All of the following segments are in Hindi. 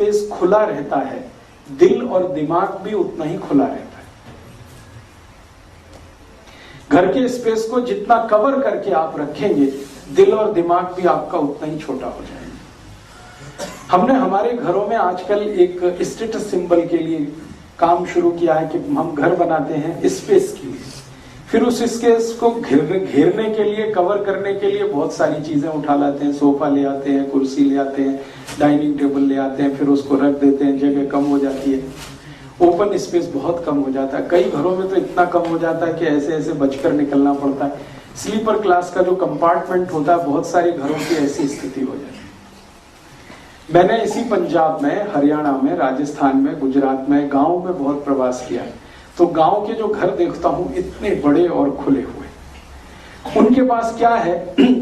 स्पेस खुला रहता है, दिल और दिमाग भी उतना ही खुला रहता है। घर के स्पेस को जितना कवर करके आप रखेंगे, दिल और दिमाग भी आपका उतना ही छोटा हो जाएगा। हमने हमारे घरों में आजकल एक स्टेटस सिंबल के लिए काम शुरू किया है कि हम घर बनाते हैं स्पेस के लिए। फिर उस स्पेस को घेरने के लिए, कवर करने के लिए बहुत सारी चीजें उठा लाते हैं। सोफा ले आते हैं, कुर्सी ले आते हैं, डाइनिंग टेबल ले आते हैं, फिर उसको रख देते हैं, जगह कम हो जाती है, ओपन स्पेस बहुत कम हो जाता है। कई घरों में तो इतना कम हो जाता है कि ऐसे ऐसे बचकर निकलना पड़ता है। स्लीपर क्लास का जो कंपार्टमेंट होता है, बहुत सारे घरों की ऐसी स्थिति हो जाती है। मैंने इसी पंजाब में, हरियाणा में, राजस्थान में, गुजरात में, गांव में बहुत प्रवास किया है। तो गांव के जो घर देखता हूं इतने बड़े और खुले हुए, उनके पास क्या है,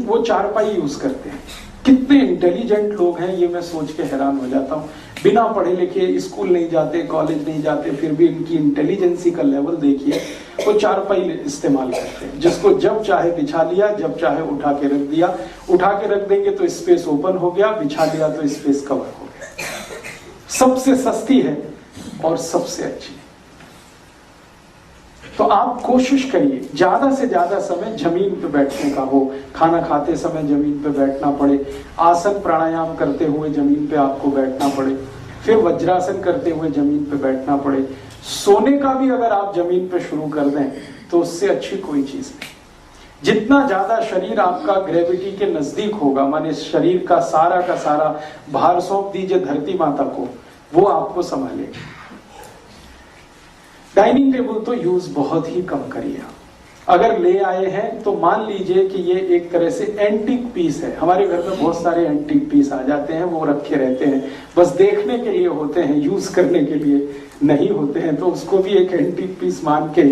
वो चारपाई यूज करते हैं। कितने इंटेलिजेंट लोग हैं, ये मैं सोच के हैरान हो जाता हूँ। बिना पढ़े लिखे, स्कूल नहीं जाते, कॉलेज नहीं जाते, फिर भी इनकी इंटेलिजेंसी का लेवल देखिए। वो चारपाई इस्तेमाल करते हैं, जिसको जब चाहे बिछा लिया, जब चाहे उठा के रख दिया। उठा के रख देंगे तो स्पेस ओपन हो गया, बिछा लिया तो स्पेस कवर हो गया। सबसे सस्ती है और सबसे अच्छी। तो आप कोशिश करिए ज्यादा से ज्यादा समय जमीन पे बैठने का हो। खाना खाते समय जमीन पे बैठना पड़े, आसन प्राणायाम करते हुए जमीन पे आपको बैठना पड़े, फिर वज्रासन करते हुए जमीन पे बैठना पड़े। सोने का भी अगर आप जमीन पे शुरू कर दें तो उससे अच्छी कोई चीज नहीं। जितना ज्यादा शरीर आपका ग्रेविटी के नजदीक होगा, माने शरीर का सारा भार सौंप दीजिए धरती माता को, वो आपको संभालेगी। डाइनिंग टेबल तो यूज बहुत ही कम करिए। अगर ले आए हैं तो मान लीजिए कि ये एक तरह से एंटीक पीस है। हमारे घर में बहुत सारे एंटीक पीस आ जाते हैं, वो रखे रहते हैं, बस देखने के लिए होते हैं, यूज करने के लिए नहीं होते हैं। तो उसको भी एक एंटीक पीस मान के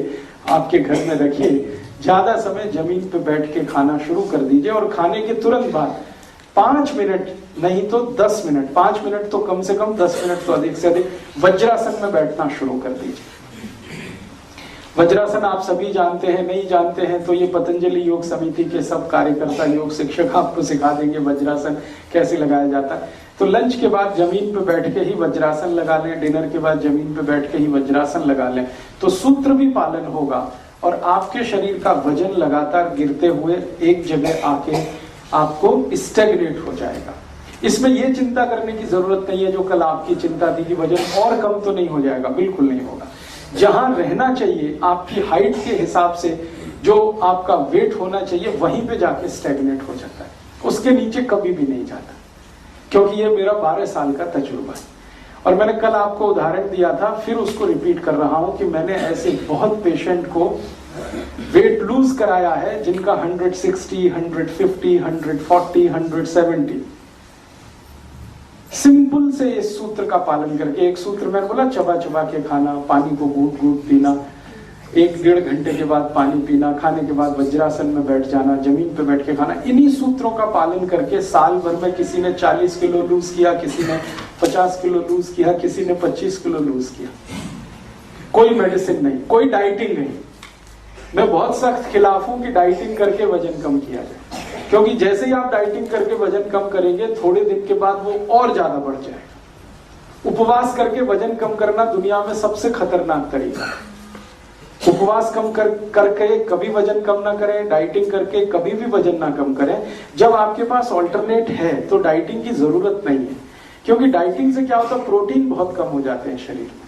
आपके घर में रखिए। ज्यादा समय जमीन पे बैठ के खाना शुरू कर दीजिए और खाने के तुरंत बाद 5 मिनट नहीं तो 10 मिनट, 5 मिनट तो कम से कम, 10 मिनट तो अधिक से अधिक वज्रासन में बैठना शुरू कर दीजिए। वज्रासन आप सभी जानते हैं, नहीं जानते हैं तो ये पतंजलि योग समिति के सब कार्यकर्ता, योग शिक्षक आपको सिखा देंगे वज्रासन कैसे लगाया जाता है। तो लंच के बाद जमीन पे बैठ के ही वज्रासन लगा लें, डिनर के बाद जमीन पे बैठ के ही वज्रासन लगा लें, तो सूत्र भी पालन होगा और आपके शरीर का वजन लगातार गिरते हुए एक जगह आके आपको स्टेगनेट हो जाएगा। इसमें यह चिंता करने की जरूरत नहीं है जो कल आपकी चिंता थी कि वजन और कम तो नहीं हो जाएगा, बिल्कुल नहीं होगा। जहां रहना चाहिए आपकी हाइट के हिसाब से, जो आपका वेट होना चाहिए, वहीं पे जाके स्टैग्नेट हो जाता है, उसके नीचे कभी भी नहीं जाता। क्योंकि ये मेरा 12 साल का तजुर्बा है और मैंने कल आपको उदाहरण दिया था, फिर उसको रिपीट कर रहा हूं कि मैंने ऐसे बहुत पेशेंट को वेट लूज कराया है जिनका 160, 150, 140, 170। सिंपल से इस सूत्र का पालन करके, एक सूत्र मैंने बोला चबा चबा के खाना, पानी को घूट घूट पीना, 1-1.5 घंटे के बाद पानी पीना, खाने के बाद वज्रासन में बैठ जाना, जमीन पे बैठ के खाना, इन्हीं सूत्रों का पालन करके साल भर में किसी ने 40 किलो लूज किया, किसी ने 50 किलो लूज किया, किसी ने 25 किलो लूज किया। कोई मेडिसिन नहीं, कोई डाइटिंग नहीं। मैं बहुत सख्त खिलाफ हूं कि डाइटिंग करके वजन कम किया जाए, क्योंकि जैसे ही आप डाइटिंग करके वजन कम करेंगे थोड़े दिन के बाद वो और ज्यादा बढ़ जाएगा। उपवास करके वजन कम करना दुनिया में सबसे खतरनाक तरीका है। उपवास कम करके कभी वजन कम ना करें, डाइटिंग करके कभी भी वजन ना कम करें। जब आपके पास ऑल्टरनेट है तो डाइटिंग की जरूरत नहीं है, क्योंकि डाइटिंग से क्या होता है, प्रोटीन बहुत कम हो जाते हैं शरीर में,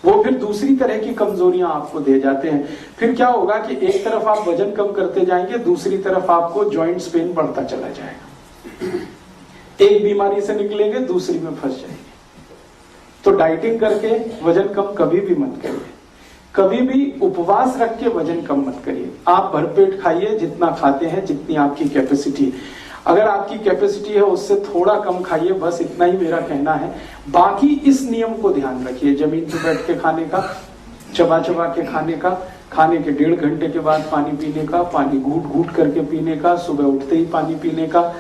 वो फिर दूसरी तरह की कमजोरियां आपको दे जाते हैं। फिर क्या होगा कि एक तरफ आप वजन कम करते जाएंगे, दूसरी तरफ आपको जॉइंट्स पेन बढ़ता चला जाएगा। एक बीमारी से निकलेंगे, दूसरी में फंस जाएंगे। तो डाइटिंग करके वजन कम कभी भी मत करिए, कभी भी उपवास रख के वजन कम मत करिए। आप भरपेट खाइए, जितना खाते हैं, जितनी आपकी कैपेसिटी। अगर आपकी कैपेसिटी है उससे थोड़ा कम खाइए, बस इतना ही मेरा कहना है। बाकी इस नियम को ध्यान रखिए, जमीन पे बैठ के खाने का, चबा चबा के खाने का, खाने के 1.5 घंटे के बाद पानी पीने का, पानी घूट घूट करके पीने का, सुबह उठते ही पानी पीने का।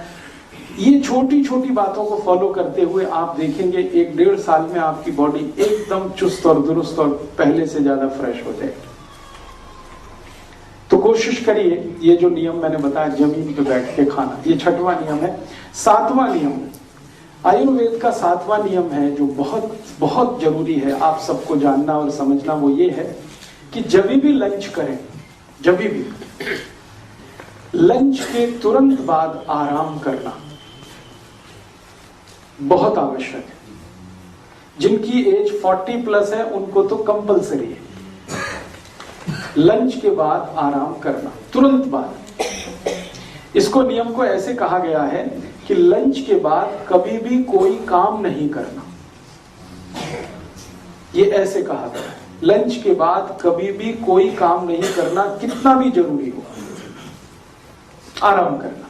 ये छोटी छोटी बातों को फॉलो करते हुए आप देखेंगे 1-1.5 साल में आपकी बॉडी एकदम चुस्त और दुरुस्त और पहले से ज्यादा फ्रेश हो जाएगी। तो कोशिश करिए, ये जो नियम मैंने बताया जमीन पे बैठ के खाना, ये 6वां नियम है। 7वां नियम, आयुर्वेद का 7वां नियम है जो बहुत बहुत जरूरी है आप सबको जानना और समझना, वो ये है कि जब भी लंच करें, जब भी लंच के तुरंत बाद आराम करना बहुत आवश्यक है। जिनकी एज 40 प्लस है उनको तो कंपलसरी है लंच के बाद आराम करना, तुरंत बाद। इसको नियम को ऐसे कहा गया है कि लंच के बाद कभी भी कोई काम नहीं करना। ये ऐसे कहा गया है, लंच के बाद कभी भी कोई काम नहीं करना, कितना भी जरूरी हो, आराम करना।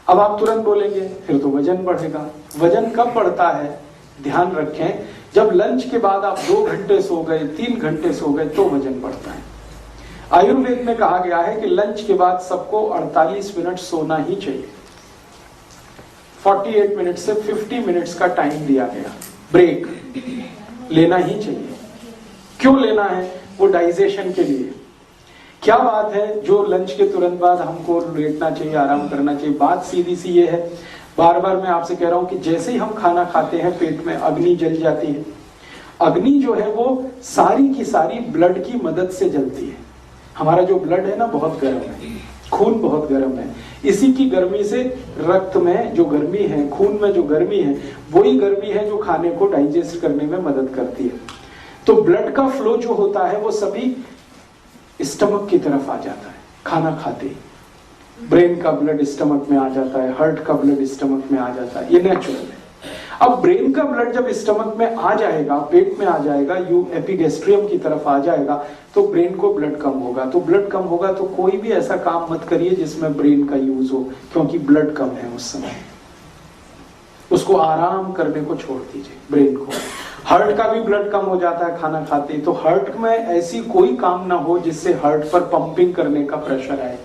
अब आप तुरंत बोलेंगे फिर तो वजन बढ़ेगा। वजन कब बढ़ता है? ध्यान रखें, जब लंच के बाद आप 2 घंटे सो गए, 3 घंटे सो गए तो वजन बढ़ता है। आयुर्वेद में कहा गया है कि लंच के बाद सबको 48 मिनट सोना ही चाहिए। 48 मिनट से 50 मिनट्स का टाइम दिया गया, ब्रेक लेना ही चाहिए। क्यों लेना है? वो डाइजेशन के लिए। क्या बात है जो लंच के तुरंत बाद हमको लेटना चाहिए, आराम करना चाहिए? बात सीधी सी ये है, बार बार मैं आपसे कह रहा हूं कि जैसे ही हम खाना खाते हैं पेट में अग्नि जल जाती है। अग्नि जो है वो सारी की सारी ब्लड की मदद से जलती है। हमारा जो ब्लड है ना बहुत गर्म है, खून बहुत गर्म है। इसी की गर्मी से रक्त में जो गर्मी है, खून में जो गर्मी है, वही गर्मी है जो खाने को डाइजेस्ट करने में मदद करती है। तो ब्लड का फ्लो जो होता है वो सभी स्टमक की तरफ आ जाता है खाना खाते ही। ब्रेन का ब्लड स्टमक में आ जाता है, हार्ट का ब्लड स्टमक में आ जाता है, ये नेचुरल है। अब ब्रेन का ब्लड जब स्टमक में आ जाएगा, पेट में आ जाएगा, यू एपिगेस्ट्रियम की तरफ आ जाएगा, तो ब्रेन को ब्लड कम होगा। तो ब्लड कम होगा तो कोई भी ऐसा काम मत करिए जिसमें ब्रेन का यूज हो, क्योंकि ब्लड कम है उस समय। उसको आराम करने को छोड़ दीजिए ब्रेन को। हार्ट का भी ब्लड कम हो जाता है खाना खाते ही, तो हार्ट में ऐसी कोई काम ना हो जिससे हार्ट पर पंपिंग करने का प्रेशर आए,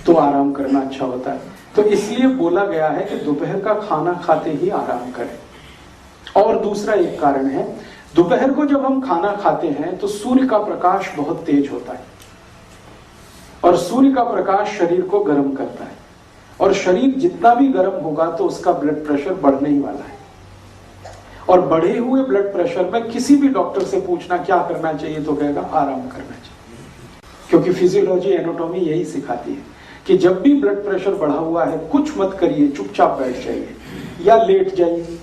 तो आराम करना अच्छा होता है। तो इसलिए बोला गया है कि दोपहर का खाना खाते ही आराम करें। और दूसरा एक कारण है, दोपहर को जब हम खाना खाते हैं तो सूर्य का प्रकाश बहुत तेज होता है और सूर्य का प्रकाश शरीर को गर्म करता है, और शरीर जितना भी गर्म होगा तो उसका ब्लड प्रेशर बढ़ने ही वाला है। और बढ़े हुए ब्लड प्रेशर में किसी भी डॉक्टर से पूछना क्या करना चाहिए तो कहेगा आराम करना चाहिए, क्योंकि फिजियोलॉजी एनाटॉमी यही सिखाती है कि जब भी ब्लड प्रेशर बढ़ा हुआ है कुछ मत करिए, चुपचाप बैठ जाइए या लेट जाइए।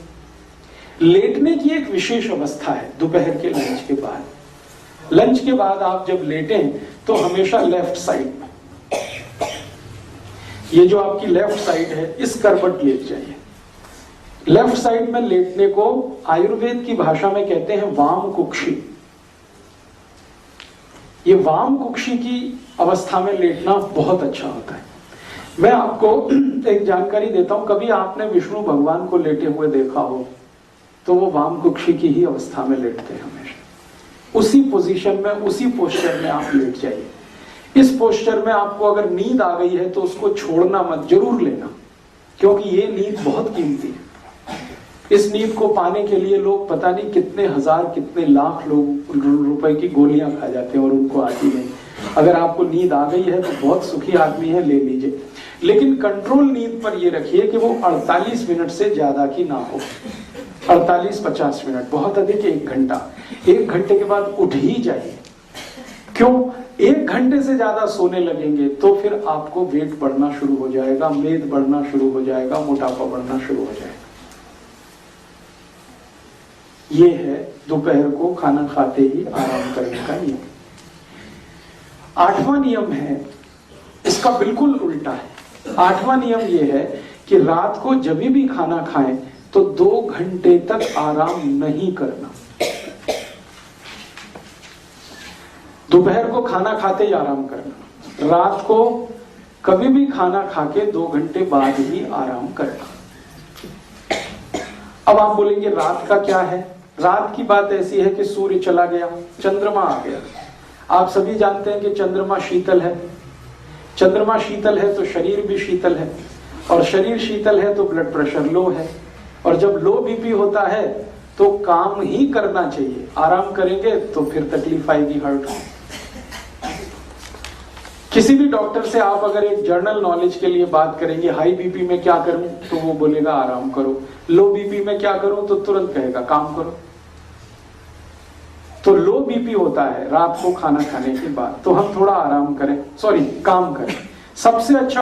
लेटने की एक विशेष अवस्था है दोपहर के लंच के बाद। लंच के बाद आप जब लेटें तो हमेशा लेफ्ट साइड में, ये जो आपकी लेफ्ट साइड है इस करवट लेट जाइए। लेफ्ट साइड में लेटने को आयुर्वेद की भाषा में कहते हैं वाम कुक्षी। ये वाम कुक्षी की अवस्था में लेटना बहुत अच्छा होता है। मैं आपको एक जानकारी देता हूं, कभी आपने विष्णु भगवान को लेटे हुए देखा हो तो वो वाम कुक्षी की ही अवस्था में लेटते हैं हमेशा। उसी पोजीशन में, उसी पोस्चर में आप लेट जाइए। इस पोस्चर में आपको अगर नींद आ गई है तो उसको छोड़ना मत, जरूर लेना, क्योंकि ये नींद बहुत कीमती है। इस नींद को पाने के लिए लोग पता नहीं कितने हजार, कितने लाख लोग रुपए की गोलियां खा जाते हैं और उनको आती नहीं। अगर आपको नींद आ गई है तो बहुत सुखी आदमी है, ले लीजिए, लेकिन कंट्रोल नींद पर ये रखिए कि वो 48 मिनट से ज्यादा की ना हो। 48-50 मिनट, बहुत अधिक 1 घंटा। 1 घंटे के बाद उठ ही जाइए। क्यों? 1 घंटे से ज्यादा सोने लगेंगे तो फिर आपको वेट बढ़ना शुरू हो जाएगा, मेद बढ़ना शुरू हो जाएगा, मोटापा बढ़ना शुरू हो जाएगा। ये है दोपहर को खाना खाते ही आराम करने का नियम। 8वां नियम है, इसका बिल्कुल उल्टा है। 8वां नियम ये है कि रात को जब भी खाना खाएं तो 2 घंटे तक आराम नहीं करना। दोपहर को खाना खाते ही आराम करना, रात को कभी भी खाना खा के 2 घंटे बाद ही आराम करना। अब आप बोलेंगे रात का क्या है? रात की बात ऐसी है कि सूर्य चला गया, चंद्रमा आ गया। आप सभी जानते हैं कि चंद्रमा शीतल है। चंद्रमा शीतल है तो शरीर भी शीतल है, और शरीर शीतल है तो ब्लड प्रेशर लो है, और जब लो बीपी होता है तो काम ही करना चाहिए। आराम करेंगे तो फिर तकलीफ आएगी हार्ट को। किसी भी डॉक्टर से आप अगर एक जर्नल नॉलेज के लिए बात करेंगे, हाई बीपी में क्या करूं, तो वो बोलेगा आराम करो। लो बीपी में क्या करूं, तो तुरंत कहेगा काम करो। तो लो बीपी होता है रात को खाना खाने के बाद, तो हम थोड़ा आराम करें, सॉरी काम करें। सबसे अच्छा